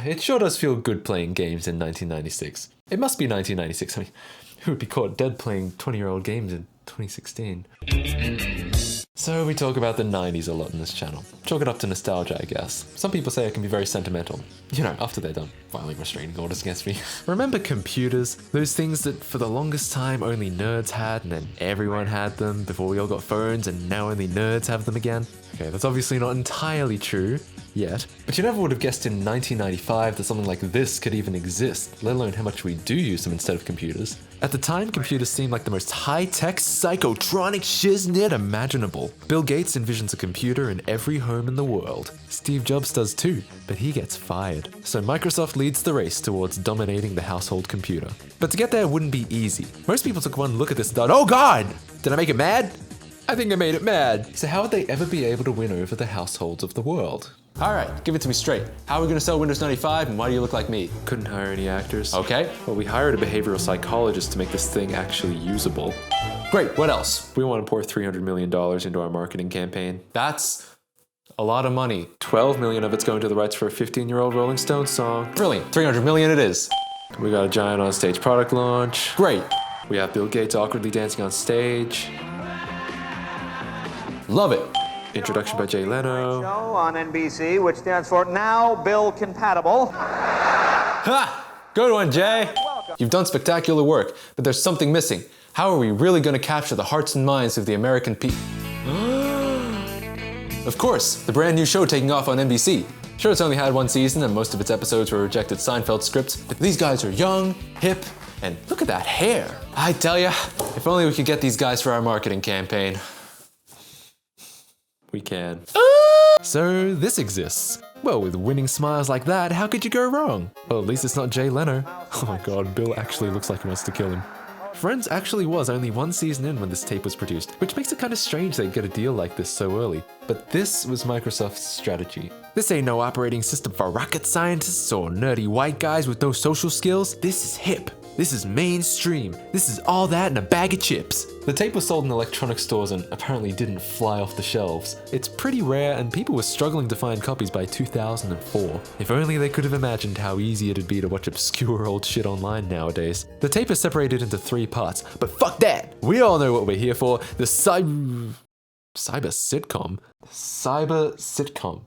It sure does feel good playing games in 1996. It must be 1996. I mean, who would be caught dead playing 20-year-old games in 2016? So we talk about the 90s a lot in this channel. Chalk it up to nostalgia, I guess. Some people say it can be very sentimental. You know, after they're done filing restraining orders against me. Remember computers? Those things that for the longest time only nerds had, and then everyone had them before we all got phones, and now only nerds have them again? Okay, that's obviously not entirely true yet, but you never would have guessed in 1995 that something like this could even exist, let alone how much we do use them instead of computers. At the time, computers seemed like the most high-tech, psychotronic shiznit imaginable. Bill Gates envisions a computer in every home in the world. Steve Jobs does too, but he gets fired. So Microsoft leads the race towards dominating the household computer. But to get there wouldn't be easy. Most people took one look at this and thought, oh god! Did I make it mad? I think I made it mad. So how would they ever be able to win over the households of the world? Alright, give it to me straight. How are we gonna sell Windows 95 and why do you look like me? Couldn't hire any actors. Okay. Well, we hired a behavioral psychologist to make this thing actually usable. Great, what else? We want to pour $300 million into our marketing campaign. That's a lot of money. 12 million of it's going to the rights for a 15-year-old Rolling Stones song. Brilliant, 300 million it is. We got a giant on-stage product launch. Great. We have Bill Gates awkwardly dancing on stage. Love it. Introduction by Jay Leno. Show on NBC, which stands for Now Bill Compatible. Ha! Good one, Jay. You've done spectacular work, but there's something missing. How are we really going to capture the hearts and minds of the American people? Of course, the brand new show taking off on NBC. Sure, it's only had one season and most of its episodes were rejected Seinfeld scripts, but these guys are young, hip, and look at that hair. I tell ya, if only we could get these guys for our marketing campaign. We can. So this exists. Well, with winning smiles like that, how could you go wrong? Well, at least it's not Jay Leno. Oh my god, Bill actually looks like he wants to kill him. Friends actually was only one season in when this tape was produced, which makes it kind of strange they'd get a deal like this so early. But this was Microsoft's strategy. This ain't no operating system for rocket scientists or nerdy white guys with no social skills. This is hip. This is mainstream. This is all that in a bag of chips. The tape was sold in electronic stores and apparently didn't fly off the shelves. It's pretty rare and people were struggling to find copies by 2004. If only they could have imagined how easy it'd be to watch obscure old shit online nowadays. The tape is separated into 3 parts, but fuck that! We all know what we're here for, the cyber sitcom. Cyber sitcom.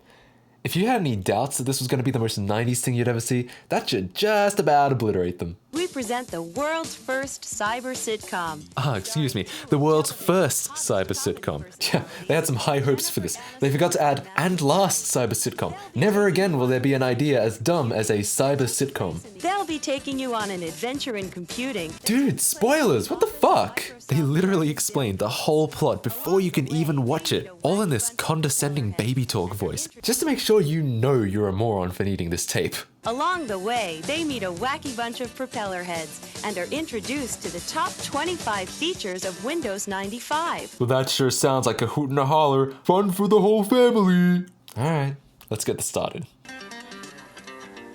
If you had any doubts that this was going to be the most 90s thing you'd ever see, that should just about obliterate them. We present the world's first cyber sitcom. Excuse me, the world's first cyber sitcom. Yeah, they had some high hopes for this. They forgot to add, and last cyber sitcom. Never again will there be an idea as dumb as a cyber sitcom. They'll be taking you on an adventure in computing. Dude, spoilers, what the fuck? They literally explained the whole plot before you can even watch it, all in this condescending baby talk voice, just to make sure you know you're a moron for needing this tape. Along the way, they meet a wacky bunch of propeller heads and are introduced to the top 25 features of Windows 95. Well, that sure sounds like a hoot and a holler. Fun for the whole family. Alright, let's get this started.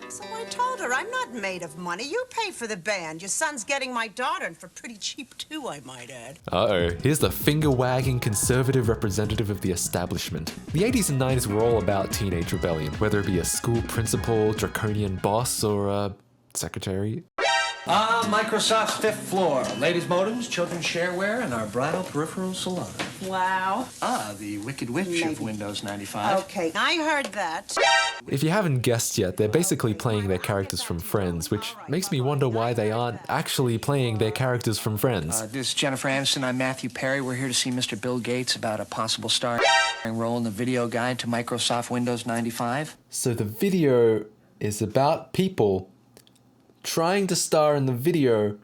So I told her I'm not made of money. You pay for the band. Your son's getting my daughter, and for pretty cheap too, I might add. Uh-oh, here's the finger-wagging conservative representative of the establishment. The 80s and 90s were all about teenage rebellion, whether it be a school principal, draconian boss, or a secretary. Microsoft's 5th floor. Ladies' modems, children's shareware, and our bridal peripheral salon. Wow. The Wicked Witch of Windows 95. Okay, I heard that. If you haven't guessed yet, they're basically playing their characters from Friends, which makes me wonder why they aren't actually playing their characters from Friends. This is Jennifer Aniston. I'm Matthew Perry. We're here to see Mr. Bill Gates about a possible starring role in the video guide to Microsoft Windows 95. So the video is about people trying to star in the video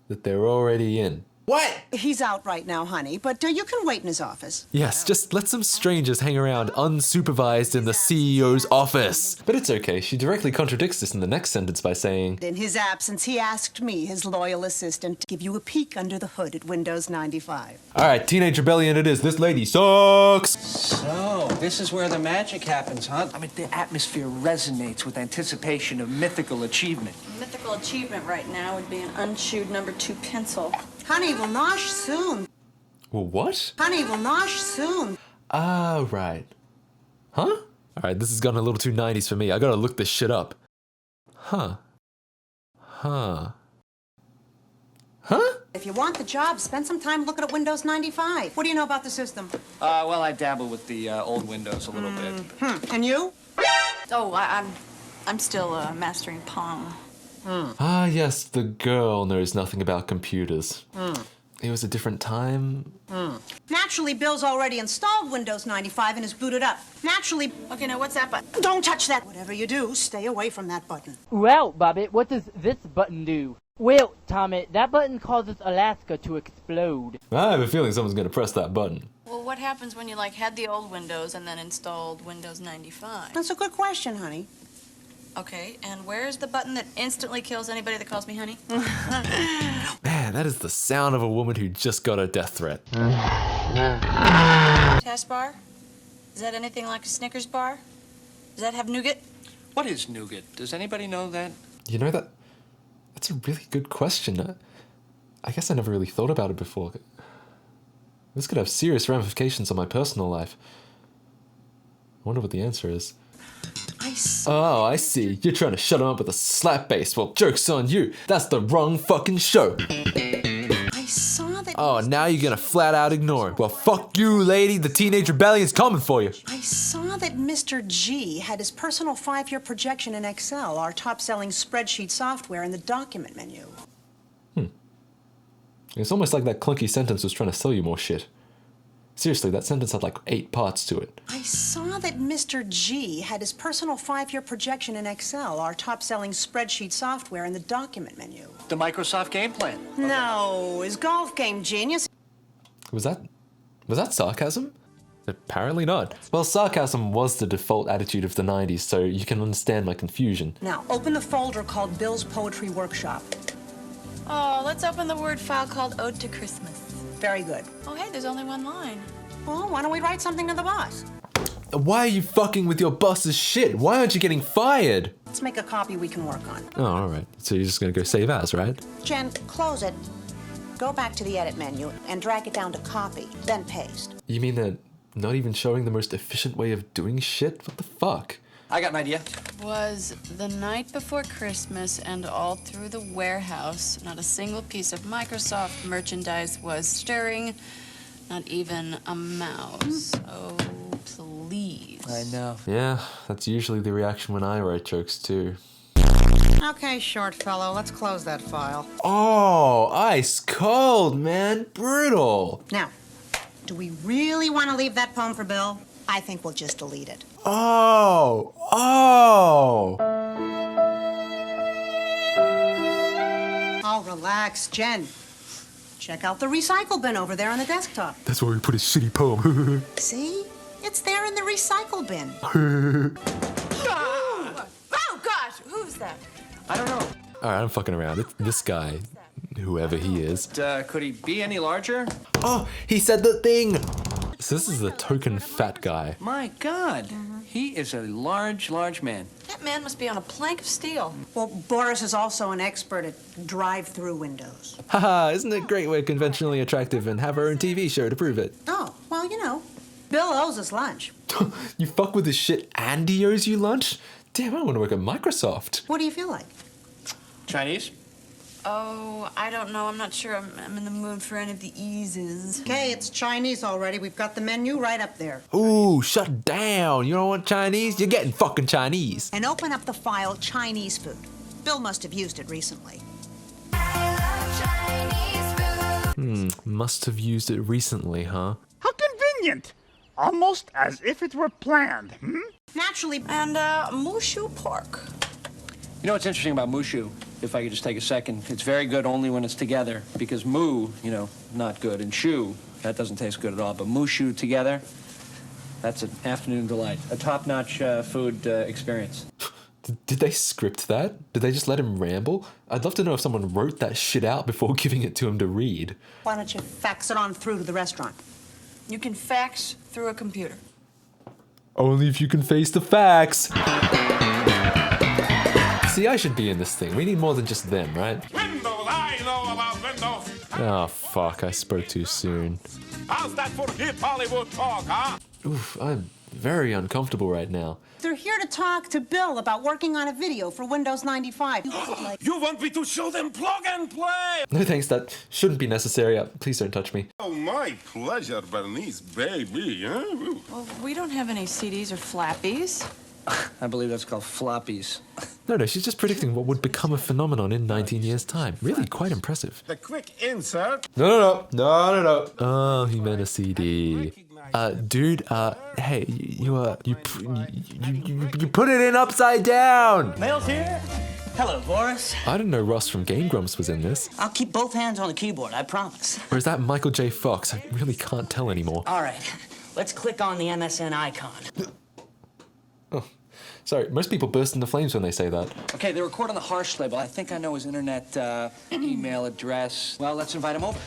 that they're already in. What? He's out right now, honey, but you can wait in his office. Yes, just let some strangers hang around unsupervised in the CEO's office. But it's okay, she directly contradicts this in the next sentence by saying, In his absence, he asked me, his loyal assistant, to give you a peek under the hood at Windows 95. Alright, Teenage Rebellion it is. This lady sucks! So, this is where the magic happens, huh? I mean, the atmosphere resonates with anticipation of mythical achievement. Mythical achievement right now would be an unchewed number 2 pencil. Honey will nosh soon. Well, what? Honey will nosh soon. Ah, right. Huh? Alright, this has gone a little too 90s for me. I gotta look this shit up. Huh. Huh. Huh? If you want the job, spend some time looking at Windows 95. What do you know about the system? Well, I dabble with the old Windows a little bit. And you? Oh, I'm still mastering Pong. Ah, yes, the girl knows nothing about computers. It was a different time. Naturally, Bill's already installed Windows 95 and is booted up. Naturally... Okay, now what's that button? Don't touch that! Whatever you do, stay away from that button. Well, Bobbit, what does this button do? Well, Tommy, that button causes Alaska to explode. I have a feeling someone's gonna press that button. Well, what happens when you, like, had the old Windows and then installed Windows 95? That's a good question, honey. Okay, and where's the button that instantly kills anybody that calls me honey? Man, that is the sound of a woman who just got a death threat. Taskbar? Is that anything like a Snickers bar? Does that have nougat? What is nougat? Does anybody know that? You know that? That's a really good question. I guess I never really thought about it before. This could have serious ramifications on my personal life. I wonder what the answer is. Oh, I see. You're trying to shut him up with a slap bass. Well, joke's on you. That's the wrong fucking show. I saw that... Oh, now you're gonna flat out ignore it. Well, fuck you, lady. The Teenage Rebellion's coming for you. I saw that Mr. G had his personal 5-year projection in Excel, our top-selling spreadsheet software, in the document menu. It's almost like that clunky sentence was trying to sell you more shit. Seriously, that sentence had like 8 parts to it. I saw that Mr. G had his personal 5-year projection in Excel, our top-selling spreadsheet software, in the document menu. The Microsoft game plan. No, his golf game genius. Was that sarcasm? Apparently not. Well, sarcasm was the default attitude of the 90s, so you can understand my confusion. Now, open the folder called Bill's Poetry Workshop. Oh, let's open the Word file called Ode to Christmas. Very good. Oh, hey, there's only one line. Well, why don't we write something to the boss? Why are you fucking with your boss's shit? Why aren't you getting fired? Let's make a copy we can work on. Oh, alright. So you're just gonna go save as, right? Jen, close it. Go back to the edit menu and drag it down to copy, then paste. You mean they're not even showing the most efficient way of doing shit? What the fuck? I got an idea. Was the night before Christmas and all through the warehouse, not a single piece of Microsoft merchandise was stirring, not even a mouse. Oh, please. I know. Yeah, that's usually the reaction when I write jokes too. Okay, short fellow, let's close that file. Oh, ice cold, man. Brutal. Now, do we really want to leave that poem for Bill? I think we'll just delete it. Oh. Oh, relax, Jen. Check out the recycle bin over there on the desktop. That's where we put his shitty poem. See? It's there in the recycle bin. Oh, gosh, who's that? I don't know. Alright, I'm fucking around. It's this guy, whoever he is. Could he be any larger? Oh, he said the thing! So this is the token fat guy. My God. He is a large, large man. That man must be on a plank of steel. Well, Boris is also an expert at drive-through windows. Haha, isn't it great we're conventionally attractive and have our own TV show to prove it? Oh, well, you know, Bill owes us lunch. You fuck with his shit and he owes you lunch? Damn, I want to work at Microsoft. What do you feel like? Chinese? Oh, I don't know. I'm not sure I'm in the mood for any of the eases. Okay, it's Chinese already. We've got the menu right up there. Ooh, shut down. You don't want Chinese? You're getting fucking Chinese. And open up the file Chinese food. Bill must have used it recently. Must have used it recently, huh? How convenient! Almost as if it were planned, hmm? Naturally. And mushu pork. You know what's interesting about mushu? If I could just take a second, it's very good only when it's together, because moo, not good, and shu, that doesn't taste good at all, but mushu together, that's an afternoon delight, a top-notch food experience. Did they script that? Did they just let him ramble? I'd love to know if someone wrote that shit out before giving it to him to read. Why don't you fax it on through to the restaurant? You can fax through a computer. Only if you can face the facts. See, I should be in this thing. We need more than just them, right? Windows, I know about Windows. Oh, fuck, I spoke too soon. How's that for hip Hollywood talk, huh? Oof, I'm very uncomfortable right now. They're here to talk to Bill about working on a video for Windows 95. You want me to show them plug and play? No thanks, that shouldn't be necessary. Please don't touch me. Oh, my pleasure, Bernice, baby. Huh? Well, we don't have any CDs or flappies. I believe that's called floppies. No, she's just predicting what would become a phenomenon in 19 years' time. Really quite impressive. The quick insert. No. Oh, he meant a CD. Dude, hey, you put it in upside down! Mail's here. Hello, Boris. I didn't know Ross from Game Grumps was in this. I'll keep both hands on the keyboard, I promise. Or is that Michael J. Fox? I really can't tell anymore. All right, let's click on the MSN icon. Oh, sorry, most people burst into flames when they say that. Okay, they record on the harsh label. I think I know his internet email address. Well, let's invite him over.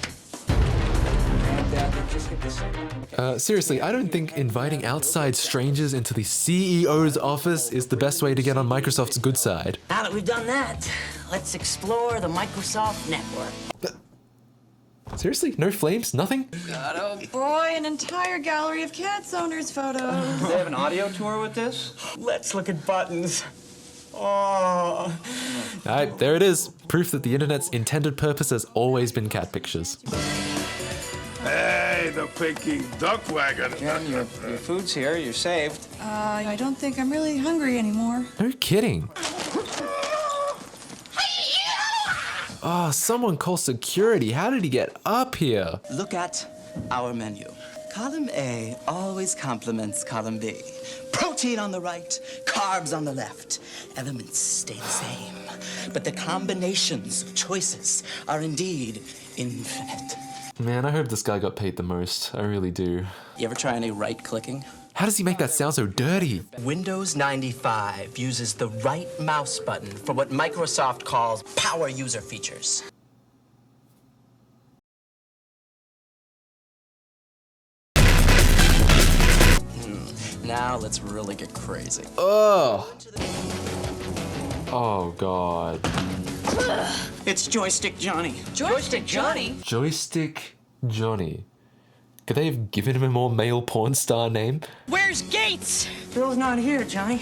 And just get this. Seriously, I don't think inviting outside strangers into the CEO's office is the best way to get on Microsoft's good side. Now that we've done that, let's explore the Microsoft network. Seriously? No flames? Nothing? God, oh boy, an entire gallery of Cats owners' photos. Do they have an audio tour with this? Let's look at buttons. Oh. Alright, there it is. Proof that the internet's intended purpose has always been cat pictures. Hey, the Peking duck wagon. Jen, your food's here. You're saved. I don't think I'm really hungry anymore. No kidding. Oh, someone call security. How did he get up here? Look at our menu. Column A always complements column B. Protein on the right, carbs on the left. Elements stay the same, but the combinations, choices, are indeed infinite. Man, I hope this guy got paid the most. I really do. You ever try any right-clicking? How does he make that sound so dirty? Windows 95 uses the right mouse button for what Microsoft calls power user features. Now let's really get crazy. Oh. Oh, God. It's Joystick Johnny. Joystick Johnny? Joystick Johnny. Could they have given him a more male porn star name? Where's Gates? Bill's not here, Johnny.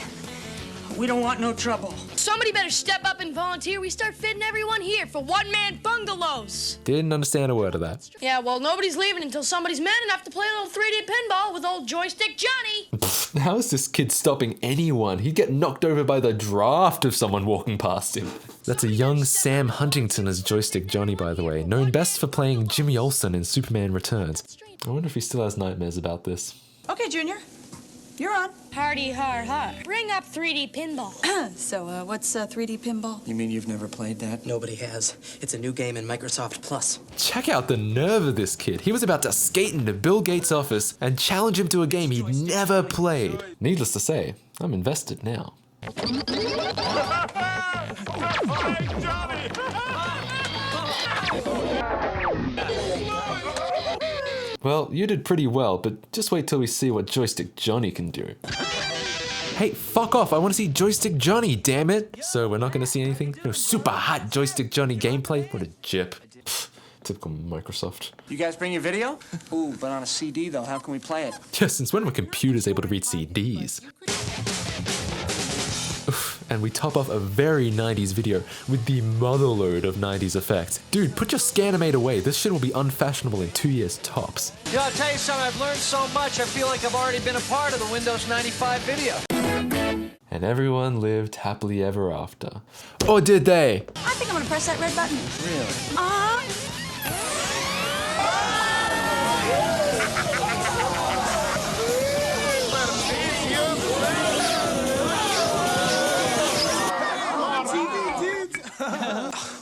We don't want no trouble. Somebody better step up and volunteer. We start fitting everyone here for one-man bungalows. Didn't understand a word of that. Yeah, well, nobody's leaving until somebody's man enough to play a little 3D pinball with old Joystick Johnny. How is this kid stopping anyone? He'd get knocked over by the draft of someone walking past him. That's a young Sam Huntington as Joystick Johnny, by the way, known best for playing Jimmy Olsen in Superman Returns. I wonder if he still has nightmares about this. Okay, Junior. You're on. Hardy har har. Bring up 3D pinball. So, what's 3D pinball? You mean you've never played that? Nobody has. It's a new game in Microsoft Plus. Check out the nerve of this kid. He was about to skate into Bill Gates' office and challenge him to a game he'd never played. Needless to say, I'm invested now. Well, you did pretty well, but just wait till we see what Joystick Johnny can do. Hey, fuck off, I want to see Joystick Johnny, damn it! So we're not going to see anything? No super hot Joystick Johnny gameplay? What a jip. Typical Microsoft. You guys bring your video? Ooh, but on a CD though, how can we play it? Yeah, since when were computers able to read CDs? And we top off a very 90s video with the motherload of 90s effects. Dude, put your Scanimate away. This shit will be unfashionable in 2 years tops. Yeah, I'll tell you something, I've learned so much, I feel like I've already been a part of the Windows 95 video. And everyone lived happily ever after. Or did they? I think I'm gonna press that red button. Really?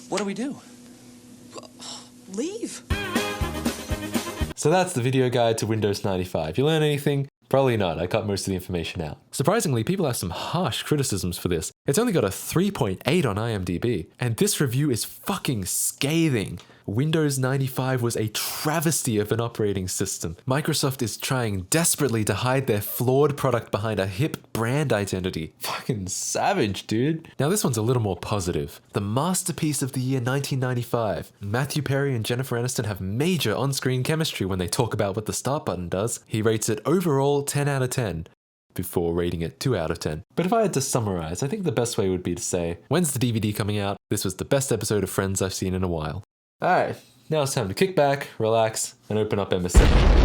What do we do? Leave. So that's the video guide to Windows 95. You learn anything? Probably not, I cut most of the information out. Surprisingly, people have some harsh criticisms for this. It's only got a 3.8 on IMDb, and this review is fucking scathing. Windows 95 was a travesty of an operating system. Microsoft is trying desperately to hide their flawed product behind a hip brand identity. Fucking savage, dude. Now this one's a little more positive. The masterpiece of the year 1995. Matthew Perry and Jennifer Aniston have major on-screen chemistry when they talk about what the start button does. He rates it overall 10 out of 10. before rating it 2 out of 10. But if I had to summarize, I think the best way would be to say, when's the DVD coming out? This was the best episode of Friends I've seen in a while. Alright, now it's time to kick back, relax, and open up MS7.